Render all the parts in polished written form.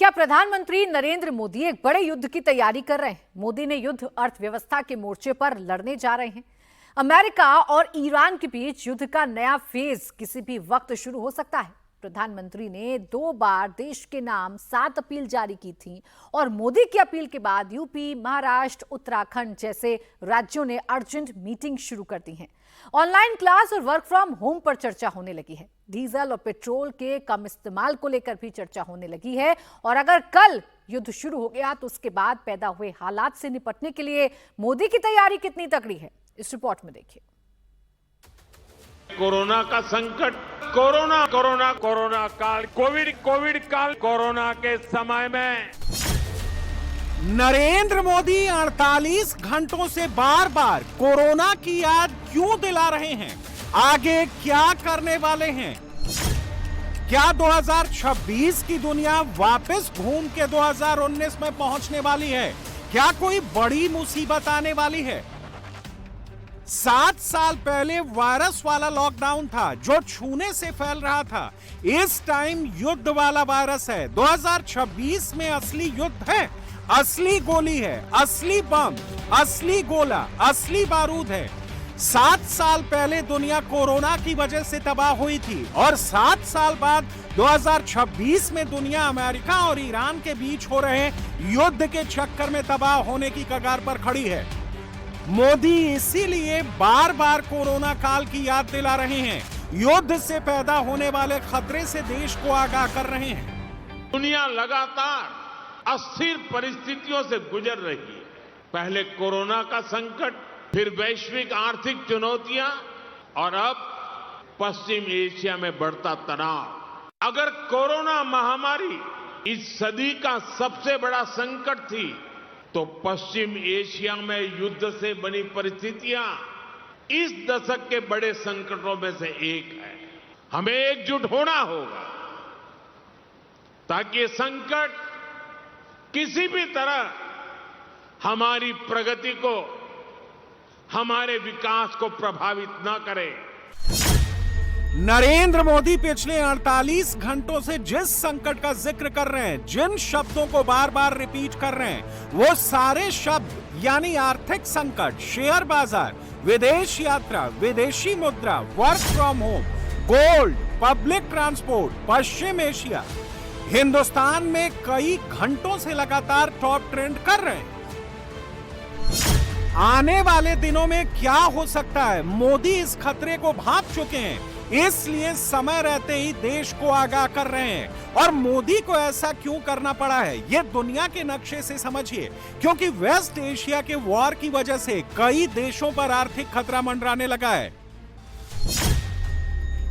क्या प्रधानमंत्री नरेंद्र मोदी एक बड़े युद्ध की तैयारी कर रहे हैं? मोदी ने युद्ध अर्थव्यवस्था के मोर्चे पर लड़ने जा रहे हैं। अमेरिका और ईरान के बीच युद्ध का नया फेज किसी भी वक्त शुरू हो सकता है। प्रधानमंत्री ने 2 बार देश के नाम 7 अपील जारी की थी और मोदी की अपील के बाद यूपी, महाराष्ट्र, उत्तराखंड जैसे राज्यों ने अर्जेंट मीटिंग शुरू कर दी है। ऑनलाइन क्लास और वर्क फ्रॉम होम पर चर्चा होने लगी है। डीजल और पेट्रोल के कम इस्तेमाल को लेकर भी चर्चा होने लगी है। और अगर कल युद्ध शुरू हो गया तो उसके बाद पैदा हुए हालात से निपटने के लिए मोदी की तैयारी कितनी तगड़ी है, इस रिपोर्ट में देखिए। कोरोना का संकट, कोरोना काल, कोविड काल, कोरोना के समय में नरेंद्र मोदी 48 घंटों से बार बार कोरोना की याद क्यों दिला रहे हैं? आगे क्या करने वाले हैं? क्या 2026 की दुनिया वापस घूम के 2019 में पहुंचने वाली है? क्या कोई बड़ी मुसीबत आने वाली है? 7 साल पहले वायरस वाला लॉकडाउन था जो छूने से फैल रहा था। इस टाइम युद्ध वाला वायरस है। 2026 में असली युद्ध है, असली गोली है, असली बम, असली गोला, असली बारूद है। 7 साल पहले दुनिया कोरोना की वजह से तबाह हुई थी और 7 साल बाद 2026 में दुनिया अमेरिका और ईरान के बीच हो रहे युद्ध के चक्कर में तबाह होने की कगार पर खड़ी है। मोदी इसीलिए बार बार कोरोना काल की याद दिला रहे हैं। युद्ध से पैदा होने वाले खतरे से देश को आगाह कर रहे हैं। दुनिया लगातार अस्थिर परिस्थितियों से गुजर रही है। पहले कोरोना का संकट, फिर वैश्विक आर्थिक चुनौतियां और अब पश्चिम एशिया में बढ़ता तनाव। अगर कोरोना महामारी इस सदी का सबसे बड़ा संकट थी तो पश्चिम एशिया में युद्ध से बनी परिस्थितियां इस दशक के बड़े संकटों में से एक है। हमें एकजुट होना होगा ताकि ये संकट किसी भी तरह हमारी प्रगति को, हमारे विकास को प्रभावित न करे। नरेंद्र मोदी पिछले 48 घंटों से जिस संकट का जिक्र कर रहे हैं, जिन शब्दों को बार बार रिपीट कर रहे हैं, वो सारे शब्द यानी आर्थिक संकट, शेयर बाजार, विदेश यात्रा, विदेशी मुद्रा, work from home, gold, public transport, Paschim Asia, Hindustan में कई घंटों से लगातार टॉप ट्रेंड कर रहे हैं। आने वाले दिनों में क्या हो सकता है, मोदी इस खतरे को भांप चुके हैं, इसलिए समय रहते ही देश को आगाह कर रहे हैं। और मोदी को ऐसा क्यों करना पड़ा है, ये दुनिया के नक्शे से समझिए। क्योंकि वेस्ट एशिया के वॉर की वजह से कई देशों पर आर्थिक खतरा मंडराने लगा है।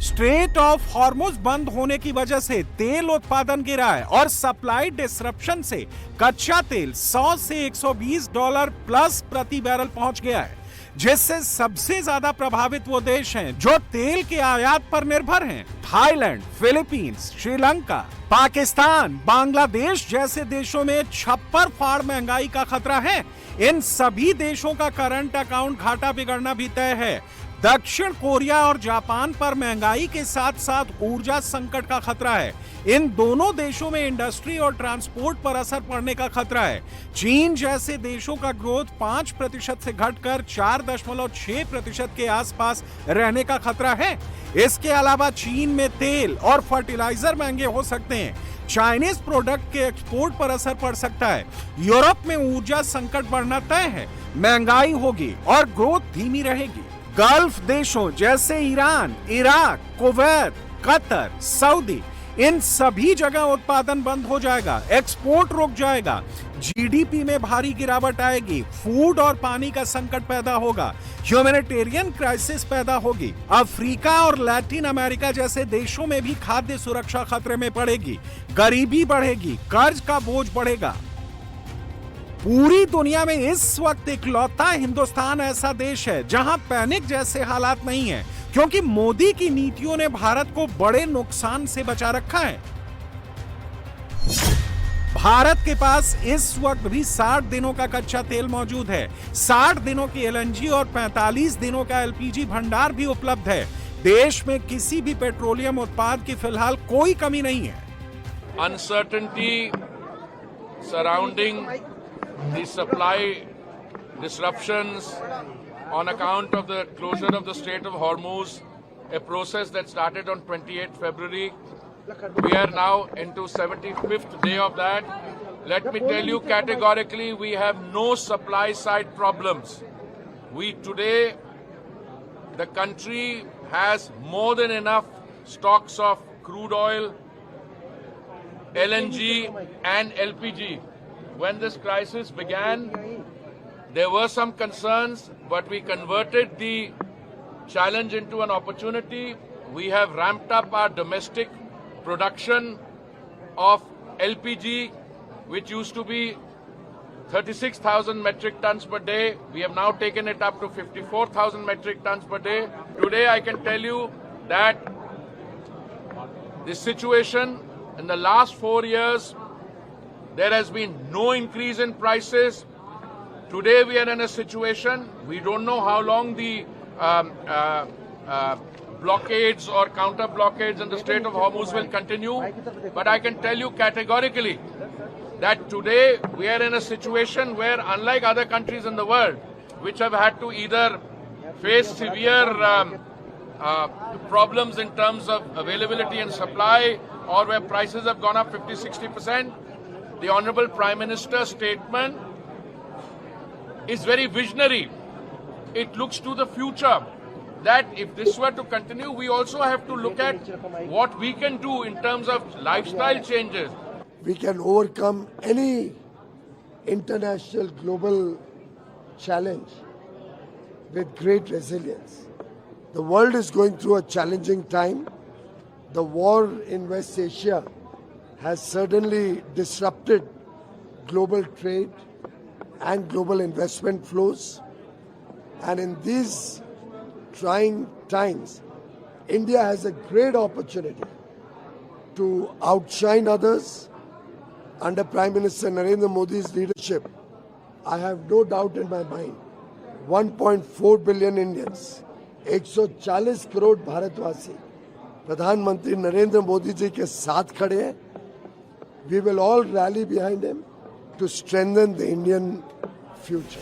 स्ट्रेट ऑफ हॉर्मुज बंद होने की वजह से तेल उत्पादन गिरा है और सप्लाई डिसरप्शन से कच्चा तेल 100 से $120 प्लस प्रति बैरल पहुंच गया है, जिससे सबसे ज्यादा प्रभावित वो देश हैं जो तेल के आयात पर निर्भर हैं। थाईलैंड, फिलीपींस, श्रीलंका, पाकिस्तान, बांग्लादेश जैसे देशों में छप्पर फाड़ महंगाई का खतरा है। इन सभी देशों का करंट अकाउंट घाटा बिगड़ना भी तय है। दक्षिण कोरिया और जापान पर महंगाई के साथ साथ ऊर्जा संकट का खतरा है। इन दोनों देशों में इंडस्ट्री और ट्रांसपोर्ट पर असर पड़ने का खतरा है। चीन जैसे देशों का ग्रोथ 5% से घटकर 4.6% के आसपास रहने का खतरा है। इसके अलावा चीन में तेल और फर्टिलाइजर महंगे हो सकते हैं। चाइनीज प्रोडक्ट के एक्सपोर्ट पर असर पड़ सकता है। यूरोप में ऊर्जा संकट बढ़ना तय है। महंगाई होगी और ग्रोथ धीमी रहेगी। गल्फ देशों जैसे Iran, Iraq, Kuwait, Qatar, Saudi, इन सभी जगह उत्पादन बंद हो जाएगा, एक्सपोर्ट रुक जाएगा, जीडीपी में भारी गिरावट आएगी, फूड और पानी का संकट पैदा होगा, ह्यूमैनिटेरियन क्राइसिस पैदा होगी। अफ्रीका और लैटिन अमेरिका जैसे देशों में भी खाद्य सुरक्षा खतरे में पड़ेगी, गरीबी बढ़ेगी, कर्ज का बोझ बढ़ेगा। पूरी दुनिया में इस वक्त इकलौता हिंदुस्तान ऐसा देश है जहां पैनिक जैसे हालात नहीं है, क्योंकि मोदी की नीतियों ने भारत को बड़े नुकसान से बचा रखा है। भारत के पास इस वक्त भी 60 दिनों का कच्चा तेल मौजूद है, 60 दिनों की एलएनजी और 45 दिनों का एलपीजी भंडार भी उपलब्ध है। देश में किसी भी पेट्रोलियम उत्पाद की फिलहाल कोई कमी नहीं है। Uncertainty surrounding the supply disruptions on account of the closure of the Strait of Hormuz, a process that started on 28th February. We are now into 75th day of that. Let me tell you categorically, we have no supply side problems. Today, the country has more than enough stocks of crude oil, LNG and LPG. When this crisis began, there were some concerns, but we converted the challenge into an opportunity. We have ramped up our domestic production of LPG, which used to be 36,000 metric tons per day. We have now taken it up to 54,000 metric tons per day. Today, I can tell you that the situation in the last 4 years, there has been no increase in prices. Today, we are in a situation, we don't know how long the blockades or counter blockades in the Strait of Hormuz will continue, but I can tell you categorically that today we are in a situation where, unlike other countries in the world, which have had to either face severe problems in terms of availability and supply, or where prices have gone up 50-60%, the Honorable Prime Minister's statement is very visionary. It looks to the future, that if this were to continue, we also have to look at what we can do in terms of lifestyle changes. We can overcome any international global challenge with great resilience. The world is going through a challenging time. The war in West Asia has certainly disrupted global trade and global investment flows. And in these trying times, India has a great opportunity to outshine others. Under Prime Minister Narendra Modi's leadership, I have no doubt in my mind, 1.4 billion Indians, 140 crore भारतवासी प्रधानमंत्री नरेंद्र मोदी जी के साथ खड़े हैं. We will all rally behind him to strengthen the Indian future.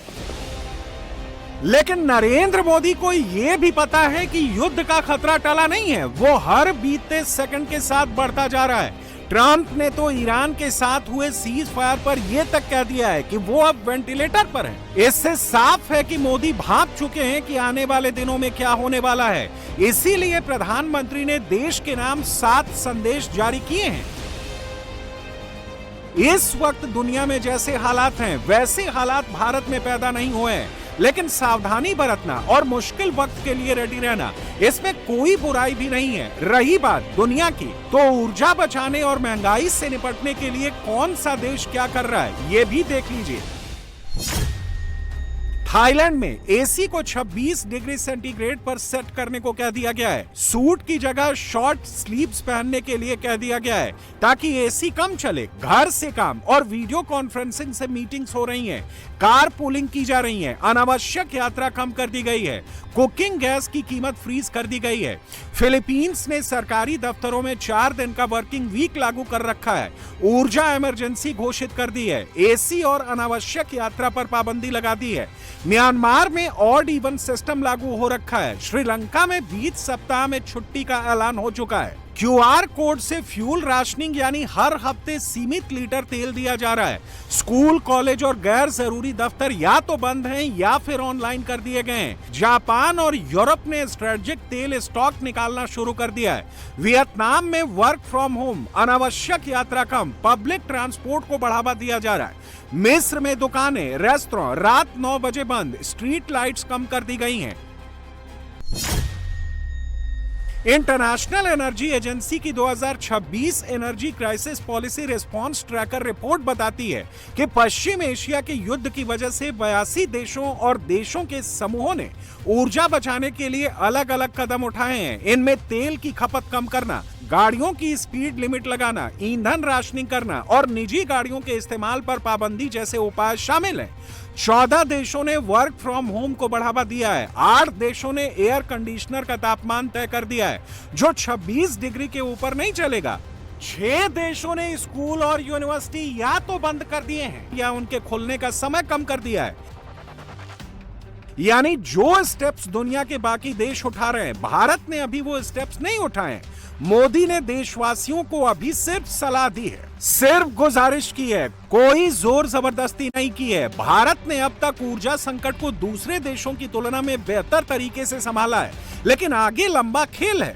लेकिन नरेंद्र मोदी को यह भी पता है कि युद्ध का खतरा टला नहीं है, वो हर बीतते सेकंड के साथ बढ़ता जा रहा है. ट्रंप ने तो ईरान के साथ हुए सीज फायर पर यह तक कह दिया है कि वो अब वेंटिलेटर पर है. इससे साफ है कि मोदी भांप चुके हैं कि आने वाले दिनों में क्या होने वाला है. इसीलिए प्रधानमंत्री ने देश के नाम 7 संदेश जारी किए हैं. इस वक्त दुनिया में जैसे हालात हैं, वैसे हालात भारत में पैदा नहीं हुए हैं, लेकिन सावधानी बरतना और मुश्किल वक्त के लिए रेडी रहना, इसमें कोई बुराई भी नहीं है. रही बात दुनिया की, तो ऊर्जा बचाने और महंगाई से निपटने के लिए कौन सा देश क्या कर रहा है, ये भी देख लीजिए. थाईलैंड में एसी को 26 डिग्री सेंटीग्रेड पर सेट करने को कह दिया गया है. सूट की जगह शॉर्ट स्लीव्स पहनने के लिए कह दिया गया है, ताकि एसी कम चले. घर से काम और वीडियो कॉन्फ्रेंसिंग से मीटिंग्स हो रही हैं. कार पूलिंग की जा रही है. अनावश्यक यात्रा कम कर दी गई है. कुकिंग गैस की कीमत फ्रीज कर दी गई है. फिलीपींस ने सरकारी दफ्तरों में 4 दिन का वर्किंग वीक लागू कर रखा है. ऊर्जा इमरजेंसी घोषित कर दी है. एसी और अनावश्यक यात्रा पर पाबंदी लगा दी है. म्यांमार में ऑड इवन सिस्टम लागू हो रखा है. श्रीलंका में बीच सप्ताह में छुट्टी का ऐलान हो चुका है. क्यूआर कोड से फ्यूल राशनिंग यानी हर हफ्ते सीमित लीटर तेल दिया जा रहा है. स्कूल, कॉलेज और गैर जरूरी दफ्तर या तो बंद हैं या फिर ऑनलाइन कर दिए गए हैं. जापान और यूरोप ने स्ट्रेटेजिक तेल स्टॉक निकालना शुरू कर दिया है. वियतनाम में वर्क फ्रॉम होम, अनावश्यक यात्रा कम, पब्लिक ट्रांसपोर्ट को बढ़ावा दिया जा रहा है. मिस्र में दुकानें, रेस्टोरेंट रात 9 बजे बंद, स्ट्रीट लाइट्स कम कर दी गई हैं. इंटरनेशनल एनर्जी एजेंसी की 2026 energy crisis policy response tracker report बताती है कि पश्चिम एशिया के युद्ध की वजह से 82 देशों और देशों के समूहों ने ऊर्जा बचाने के लिए अलग अलग कदम उठाए हैं. इनमें तेल की खपत कम करना, गाड़ियों की स्पीड लिमिट लगाना, ईंधन राशनिंग करना और निजी गाड़ियों के इस्तेमाल पर पाबंदी जैसे उपाय शामिल हैं. 14 देशों ने वर्क फ्रॉम होम को बढ़ावा दिया है. 8 देशों ने एयर कंडीशनर का तापमान तय कर दिया है, जो 26 डिग्री के ऊपर नहीं चलेगा. 6 देशों ने स्कूल और यूनिवर्सिटी या तो बंद कर दिए हैं या उनके खुलने का समय कम कर दिया है। यानी जो स्टेप्स दुनिया के बाकी देश उठा रहे हैं, भारत ने अभी वो स्टेप्स नहीं उठाए। मोदी ने देशवासियों को अभी सिर्फ सलाह दी है, सिर्फ गुजारिश की है, कोई जोर जबरदस्ती नहीं की है। भारत ने अब तक ऊर्जा संकट को दूसरे देशों की तुलना में बेहतर तरीके से संभाला है, लेकिन आगे लंबा खेल है।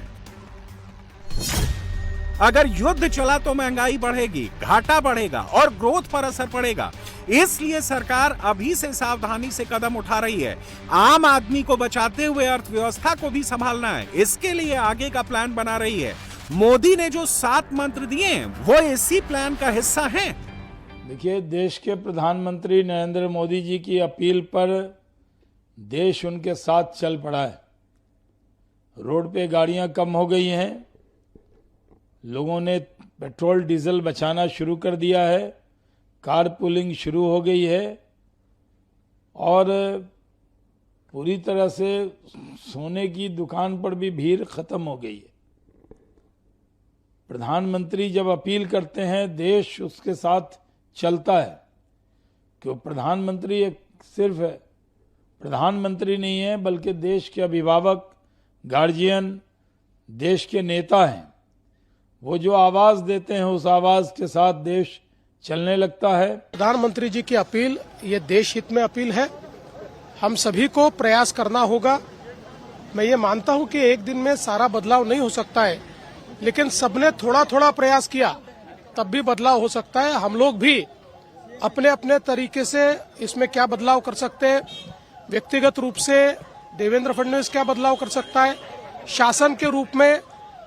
अगर युद्ध चला तो महंगाई बढ़ेगी, घाटा बढ़ेगा और ग्रोथ पर असर पड़ेगा। इसलिए सरकार अभी से सावधानी से कदम उठा रही है। आम आदमी को बचाते हुए अर्थव्यवस्था को भी संभालना है, इसके लिए आगे का प्लान बना रही है। मोदी ने जो 7 मंत्र दिए हैं वो इसी प्लान का हिस्सा हैं। देखिए, देश के प्रधानमंत्री नरेंद्र मोदी जी की अपील पर देश उनके साथ चल पड़ा है। रोड पे गाड़ियां कम हो गई हैं, लोगों ने पेट्रोल डीजल बचाना शुरू कर दिया है, कार पुलिंग शुरू हो गई है और पूरी तरह से सोने की दुकान पर भी भीड़ खत्म हो गई है। प्रधानमंत्री जब अपील करते हैं, देश उसके साथ चलता है, क्यों प्रधानमंत्री एक सिर्फ प्रधानमंत्री नहीं है, बल्कि देश के अभिभावक, गार्जियन, देश के नेता हैं। वो जो आवाज देते हैं, उस आवाज के साथ देश चलने लगता है। प्रधानमंत्री जी की अपील ये देश हित में अपील है। हम सभी को प्रयास करना होगा। मैं ये मानता हूं कि एक दिन में सारा बदलाव नहीं हो सकता है, लेकिन सबने थोड़ा थोड़ा प्रयास किया तब भी बदलाव हो सकता है। हम लोग भी अपने अपने तरीके से इसमें क्या बदलाव कर सकते हैं। व्यक्तिगत रूप से देवेंद्र फडणवीस क्या बदलाव कर सकता है, शासन के रूप में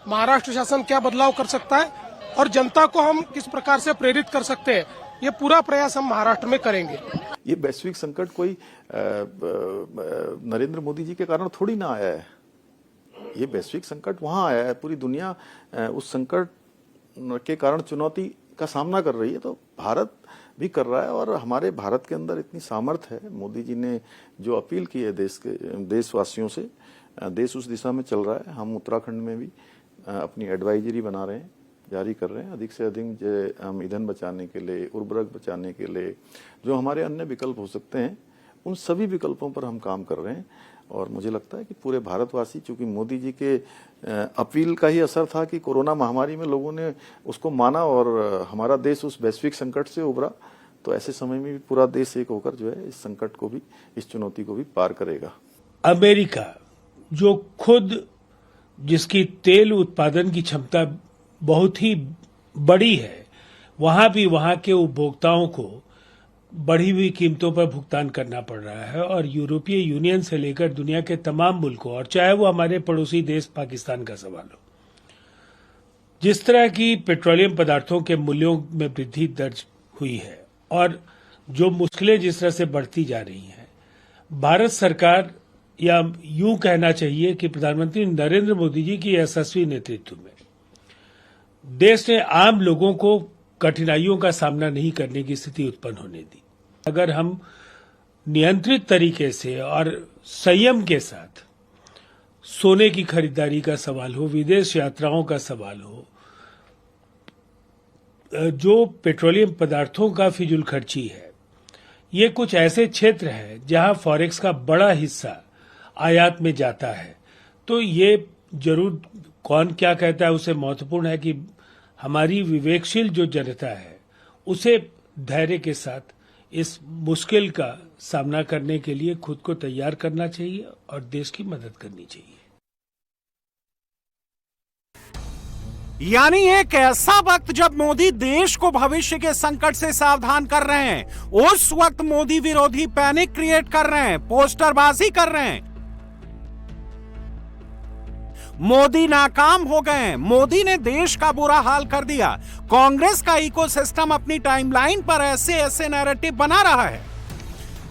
महाराष्ट्र शासन क्या बदलाव कर सकता है और जनता को हम किस प्रकार से प्रेरित कर सकते हैं, ये पूरा प्रयास हम महाराष्ट्र में करेंगे। ये वैश्विक संकट कोई नरेंद्र मोदी जी के कारण थोड़ी ना आया है। ये वैश्विक संकट वहां आया है, पूरी दुनिया उस संकट के कारण चुनौती का सामना कर रही है, तो भारत भी कर रहा है। और हमारे भारत के अंदर इतनी सामर्थ्य है। मोदी जी ने जो अपील की है देशवासियों से, देश उस दिशा में चल रहा है। हम उत्तराखंड में भी अपनी एडवाइजरी बना रहे हैं, जारी कर रहे हैं। अधिक से अधिक हम ईंधन बचाने के लिए, उर्वरक बचाने के लिए जो हमारे अन्य विकल्प हो सकते हैं, उन सभी विकल्पों पर हम काम कर रहे हैं। और मुझे लगता है कि पूरे भारतवासी, चूंकि मोदी जी के अपील का ही असर था कि कोरोना महामारी में लोगों ने उसको माना और हमारा देश उस वैश्विक संकट से उभरा, तो ऐसे समय में भी पूरा देश एक होकर जो है इस संकट को भी, इस चुनौती को भी पार करेगा। अमेरिका जो खुद जिसकी तेल उत्पादन की क्षमता बहुत ही बड़ी है, वहां भी वहां के उपभोक्ताओं को बढ़ी हुई कीमतों पर भुगतान करना पड़ रहा है। और यूरोपीय यूनियन से लेकर दुनिया के तमाम मुल्कों, और चाहे वो हमारे पड़ोसी देश पाकिस्तान का सवाल हो, जिस तरह की पेट्रोलियम पदार्थों के मूल्यों में वृद्धि दर्ज हुई है और जो मुश्किलें जिस तरह से बढ़ती जा रही हैं, भारत सरकार, या यूं कहना चाहिए कि प्रधानमंत्री नरेंद्र मोदी जी की यशस्वी नेतृत्व में देश ने आम लोगों को कठिनाइयों का सामना नहीं करने की स्थिति उत्पन्न होने दी। अगर हम नियंत्रित तरीके से और संयम के साथ सोने की खरीदारी का सवाल हो, विदेश यात्राओं का सवाल हो, जो पेट्रोलियम पदार्थों का फिजूल खर्ची है, ये कुछ ऐसे क्षेत्र हैं जहां फॉरेक्स का बड़ा हिस्सा आयात में जाता है। तो ये जरूर, कौन क्या कहता है उसे महत्वपूर्ण है कि हमारी विवेकशील जो जनता है उसे धैर्य के साथ इस मुश्किल का सामना करने के लिए खुद को तैयार करना चाहिए और देश की मदद करनी चाहिए। यानी एक ऐसा वक्त जब मोदी देश को भविष्य के संकट से सावधान कर रहे हैं, उस वक्त मोदी विरोधी पैनिक क्रिएट कर रहे हैं, पोस्टरबाजी कर रहे हैं। मोदी नाकाम हो गए हैं। मोदी ने देश का बुरा हाल कर दिया। कांग्रेस का इकोसिस्टम अपनी टाइमलाइन पर ऐसे ऐसे नैरेटिव बना रहा है।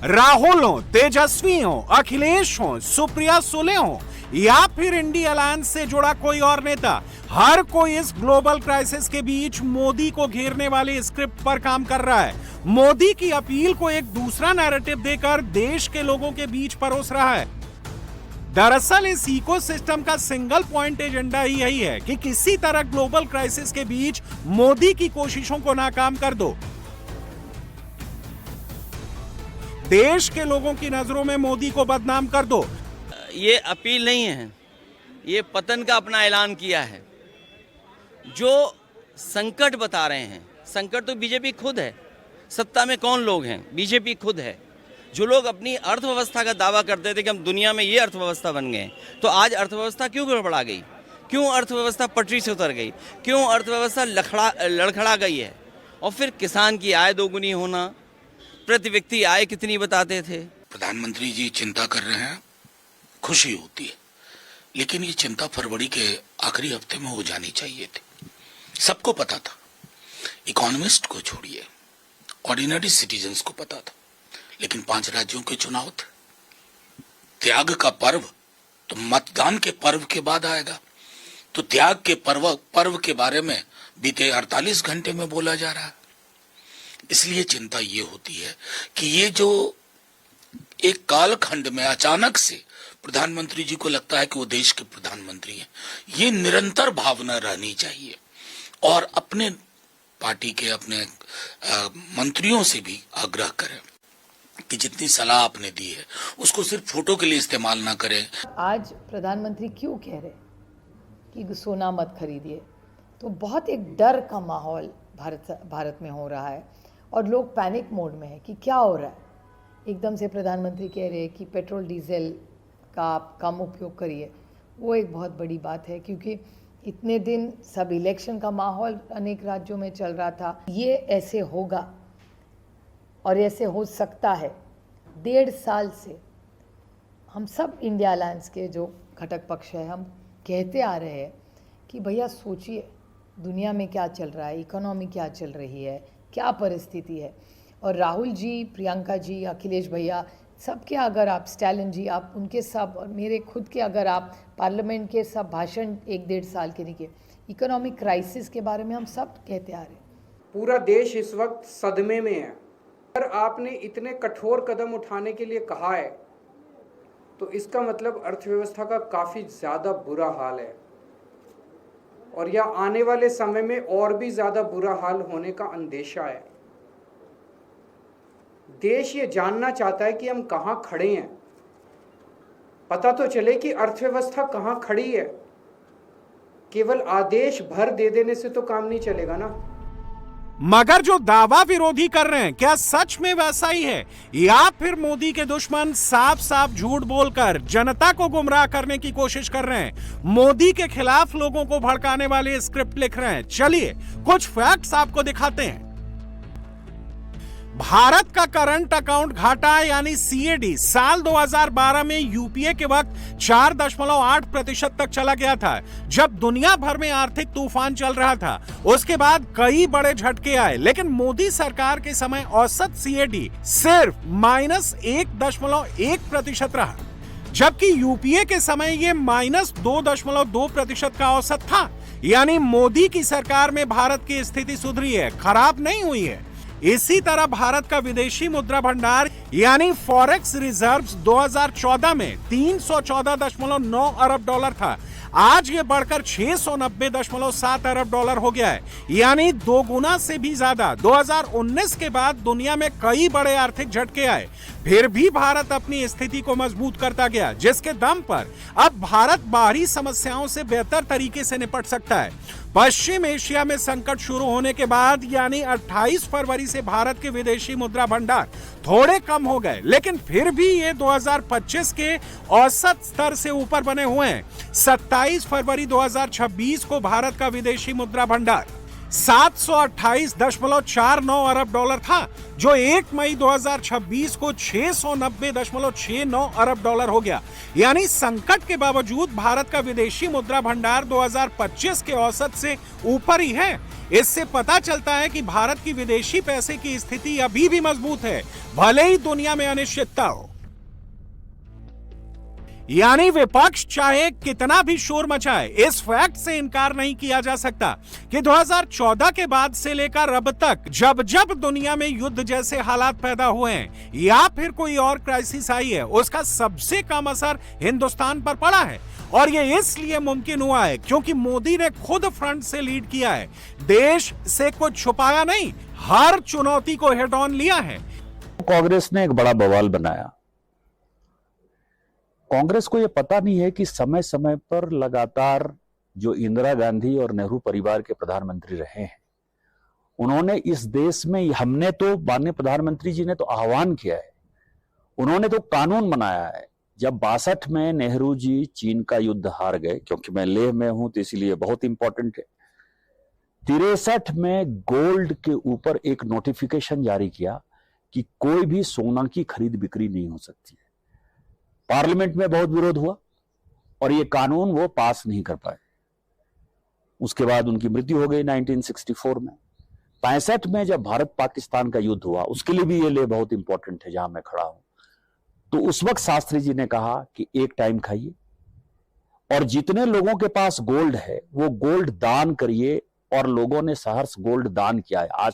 राहुल हो, तेजस्वी हो, अखिलेश हो, सुप्रिया सुले हो या फिर इंडिया अलायंस से जुड़ा कोई और नेता, हर कोई इस ग्लोबल क्राइसिस के बीच मोदी को घेरने वाले स्क्रिप्ट पर काम कर रहा है। मोदी की अपील को एक दूसरा नैरेटिव देकर देश के लोगों के बीच परोस रहा है। दरअसल इस इकोसिस्टम का सिंगल पॉइंट एजेंडा ही यही है कि किसी तरह ग्लोबल क्राइसिस के बीच मोदी की कोशिशों को नाकाम कर दो। देश के लोगों की नजरों में मोदी को बदनाम कर दो। ये अपील नहीं है, ये पतन का अपना ऐलान किया है। जो संकट बता रहे हैं, संकट तो बीजेपी खुद है। सत्ता में कौन लोग हैं? बीजेपी खुद है। जो लोग अपनी अर्थव्यवस्था का दावा करते थे कि हम दुनिया में ये अर्थव्यवस्था बन गए, तो आज अर्थव्यवस्था क्यों गड़बड़ा गई? क्यों अर्थव्यवस्था पटरी से उतर गई? क्यों अर्थव्यवस्था लड़खड़ा गई है? और फिर किसान की आय दोगुनी होना, प्रति व्यक्ति आय कितनी बताते थे? प्रधानमंत्री जी चिंता कर रहे हैं, खुशी होती है, लेकिन ये चिंता फरवरी के आखिरी हफ्ते में हो जानी चाहिए थी। सबको पता था, इकोनॉमिस्ट को छोड़िए, ऑर्डिनरी सिटीजन्स को पता था, लेकिन 5 राज्यों के चुनाव थे। त्याग का पर्व तो मतदान के पर्व के बाद आएगा, तो त्याग के पर्व के बारे में बीते 48 घंटे में बोला जा रहा है। इसलिए चिंता ये होती है कि ये जो एक कालखंड में अचानक से प्रधानमंत्री जी को लगता है कि वो देश के प्रधानमंत्री हैं, ये निरंतर भावना रहनी चाहिए। और अपने पार्टी के अपने मंत्रियों से भी आग्रह करें कि जितनी सलाह आपने दी है उसको सिर्फ फोटो के लिए इस्तेमाल ना करें। आज प्रधानमंत्री क्यों कह रहे कि सोना मत खरीदिए, तो बहुत एक डर का माहौल भारत में हो रहा है और लोग पैनिक मोड में है कि क्या हो रहा है। एकदम से प्रधानमंत्री कह रहे हैं कि पेट्रोल डीजल का आप कम उपयोग करिए। वो एक बहुत बड़ी बात है, क्योंकि इतने दिन सब इलेक्शन का माहौल अनेक राज्यों में चल रहा था। ये ऐसे होगा और ऐसे हो सकता है। 1.5 साल से हम सब इंडिया अलायंस के जो घटक पक्ष है, हम कहते आ रहे हैं कि भैया सोचिए दुनिया में क्या चल रहा है, इकोनॉमी क्या चल रही है, क्या परिस्थिति है। और राहुल जी, प्रियंका जी, अखिलेश भैया, सबके अगर आप, स्टैलिन जी, आप उनके सब, और मेरे खुद के अगर आप पार्लियामेंट के सब भाषण 1-1.5 साल के लिए इकोनॉमिक क्राइसिस के बारे में हम सब कहते आ रहे हैं। पूरा देश इस वक्त सदमे में है। अगर आपने इतने कठोर कदम उठाने के लिए कहा है तो इसका मतलब अर्थव्यवस्था का काफ़ी ज़्यादा बुरा हाल है, और यह आने वाले समय में और भी ज़्यादा बुरा हाल होने का अंदेशा है। देश ये जानना चाहता है कि हम कहाँ खड़े हैं, पता तो चले कि अर्थव्यवस्था कहाँ खड़ी है। केवल आदेश भर दे देने से तो काम नहीं चलेगा ना। मगर जो दावा विरोधी कर रहे हैं, क्या सच में वैसा ही है, या फिर मोदी के दुश्मन साफ साफ झूठ बोलकर जनता को गुमराह करने की कोशिश कर रहे हैं, मोदी के खिलाफ लोगों को भड़काने वाले स्क्रिप्ट लिख रहे हैं? चलिए कुछ फैक्ट्स आपको दिखाते हैं। भारत का करंट अकाउंट घाटा यानी सीएडी साल 2012 में यूपीए के वक्त 4.8% तक चला गया था, जब दुनिया भर में आर्थिक तूफान चल रहा था। उसके बाद कई बड़े झटके आए, लेकिन मोदी सरकार के समय औसत सीएडी सिर्फ -1.1% रहा, जबकि यूपीए के समय ये -2.2% का औसत था। यानी मोदी की सरकार में भारत की स्थिति सुधरी है, खराब नहीं हुई है। इसी तरह भारत का विदेशी मुद्रा भंडार यानी फॉरेक्स रिजर्व्स 2014 में 314.9 अरब डॉलर था, आज ये बढ़कर 690.7 अरब डॉलर हो गया है, यानी 2 गुना से भी ज्यादा। 2019 के बाद दुनिया में कई बड़े आर्थिक झटके आए, फिर भी भारत अपनी स्थिति को मजबूत करता गया, जिसके दम पर अब भारत बाहरी समस्याओं से बेहतर तरीके से निपट सकता है। पश्चिम एशिया में संकट शुरू होने के बाद यानी 28 फरवरी से भारत के विदेशी मुद्रा भंडार थोड़े कम हो गए, लेकिन फिर भी ये 2025 के औसत स्तर से ऊपर बने हुए हैं। 27 फरवरी 2026 को भारत का विदेशी मुद्रा भंडार 728.49 अरब डॉलर था, जो 1 मई 2026 को 690.69 अरब डॉलर हो गया। यानी संकट के बावजूद भारत का विदेशी मुद्रा भंडार 2025 के औसत से ऊपर ही है। इससे पता चलता है कि भारत की विदेशी पैसे की स्थिति अभी भी मजबूत है, भले ही दुनिया में अनिश्चितता हो। यानी विपक्ष चाहे कितना भी शोर मचाए, इस फैक्ट से इनकार नहीं किया जा सकता कि 2014 के बाद से लेकर अब तक जब जब दुनिया में युद्ध जैसे हालात पैदा हुए हैं या फिर कोई और क्राइसिस आई है, उसका सबसे कम असर हिंदुस्तान पर पड़ा है। और ये इसलिए मुमकिन हुआ है क्योंकि मोदी ने खुद फ्रंट से लीड किया है, देश से कुछ छुपाया नहीं, हर चुनौती को हेड ऑन लिया है। कांग्रेस ने एक बड़ा बवाल बनाया। कांग्रेस को यह पता नहीं है कि समय समय पर लगातार जो इंदिरा गांधी और नेहरू परिवार के प्रधानमंत्री रहे हैं, उन्होंने इस देश में, हमने तो, माननीय प्रधानमंत्री जी ने तो आह्वान किया है, उन्होंने तो कानून बनाया है। जब 62 में नेहरू जी चीन का युद्ध हार गए, क्योंकि मैं लेह में हूं तो इसीलिए बहुत इंपॉर्टेंट है, 63 में गोल्ड के ऊपर एक नोटिफिकेशन जारी किया कि कोई भी सोना की खरीद बिक्री नहीं हो सकती है। पार्लियामेंट में बहुत विरोध हुआ और ये कानून वो पास नहीं कर पाए। उसके बाद उनकी मृत्यु हो गई 1964 में। 65 में जब भारत पाकिस्तान का युद्ध हुआ, उसके लिए भी ये ले बहुत इंपॉर्टेंट है जहां मैं खड़ा हूं, तो उस वक्त शास्त्री जी ने कहा कि एक टाइम खाइए और जितने लोगों के पास गोल्ड है वो गोल्ड दान करिए, और लोगों ने सहर्ष गोल्ड दान किया है। आज